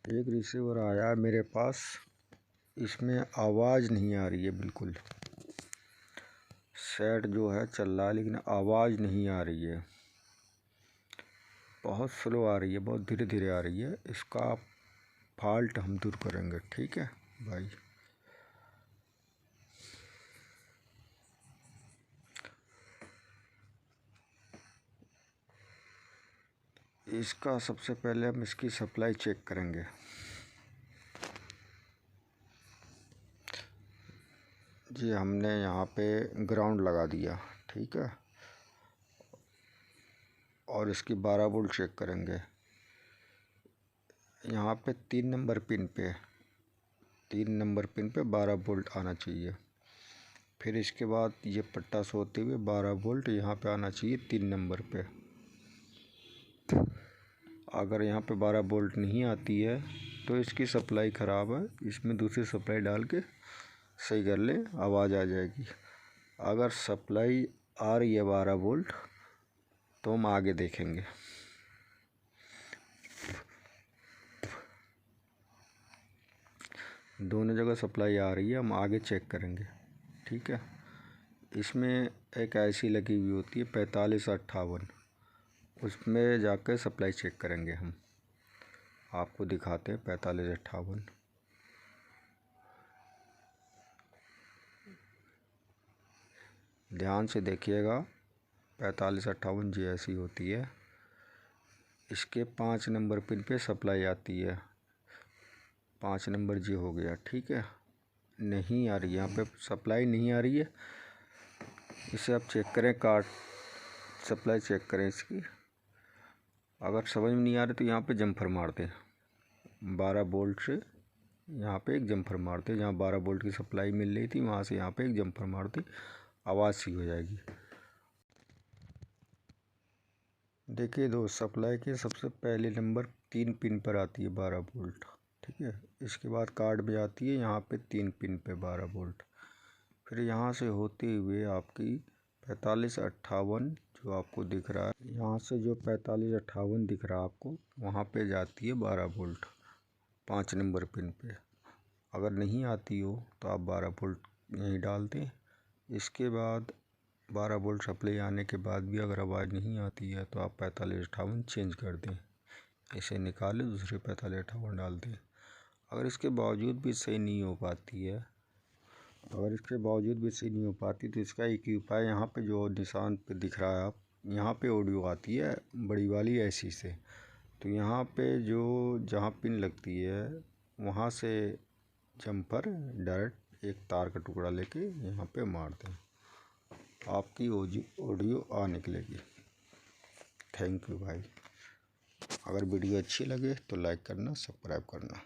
एक रिसीवर आया मेरे पास, इसमें आवाज़ नहीं आ रही है बिल्कुल। सेट जो है चल रहा है लेकिन आवाज़ नहीं आ रही है, बहुत स्लो आ रही है, बहुत धीरे धीरे आ रही है। इसका फॉल्ट हम दूर करेंगे, ठीक है भाई। इसका सबसे पहले हम इसकी सप्लाई चेक करेंगे। जी हमने यहाँ पे ग्राउंड लगा दिया, ठीक है, और इसकी 12 वोल्ट चेक करेंगे। यहाँ पे 3 नंबर पिन पे 12 वोल्ट आना चाहिए। फिर इसके बाद ये पट्टा से होते हुए 12 वोल्ट यहाँ पे आना चाहिए 3 नंबर पे। अगर यहाँ पे 12 वोल्ट नहीं आती है तो इसकी सप्लाई ख़राब है, इसमें दूसरी सप्लाई डाल के सही कर ले, आवाज़ आ जाएगी। अगर सप्लाई आ रही है 12 वोल्ट तो हम आगे देखेंगे। दोनों जगह सप्लाई आ रही है, हम आगे चेक करेंगे, ठीक है। इसमें एक ऐसी लगी हुई होती है 4558, उसमें जाकर सप्लाई चेक करेंगे हम। आपको दिखाते हैं 4558। ध्यान से देखिएगा, 4558 जी ऐसी होती है। इसके 5 नंबर पिन पे सप्लाई आती है, 5 नंबर जी हो गया, ठीक है। नहीं आ रही है, यहाँ पे सप्लाई नहीं आ रही है। इसे आप चेक करें, कार्ड सप्लाई चेक करें इसकी। अगर समझ में नहीं आ रही तो यहाँ पे जम्फर मार दें, 12 वोल्ट से यहाँ पे एक जम्फर मारते, जहाँ 12 वोल्ट की सप्लाई मिल रही थी वहाँ से यहाँ पे एक जम्फर मारते, आवाज़ सी हो जाएगी। देखिए दोस्त, सप्लाई के सबसे पहले नंबर 3 पिन पर आती है 12 वोल्ट, ठीक है। इसके बाद कार्ड में आती है यहाँ पे 3 पिन पे 12 वोल्ट। फिर यहाँ से होते हुए आपकी 4558 जो आपको दिख रहा है, यहाँ से जो 4558 दिख रहा है आपको, वहाँ पे जाती है 12 वोल्ट 5 नंबर पिन पे। अगर नहीं आती हो तो आप 12 वोल्ट यहीं डाल दें। इसके बाद 12 वोल्ट सप्लाई आने के बाद भी अगर आवाज़ नहीं आती है तो आप 4558 चेंज कर दें, इसे निकालें, दूसरे 4558 डाल दें। अगर इसके बावजूद भी सही नहीं हो पाती है, तो इसका एक ही उपाय, यहाँ पे जो निशान पे दिख रहा है, आप यहाँ पे ऑडियो आती है बड़ी वाली ऐसी से, तो यहाँ पे जो जहाँ पिन लगती है वहाँ से जम्पर डायरेक्ट एक तार का टुकड़ा लेके यहाँ पे मार दें, आपकी ऑडियो आ निकलेगी। थैंक यू भाई। अगर वीडियो अच्छी लगे तो लाइक करना, सब्सक्राइब करना।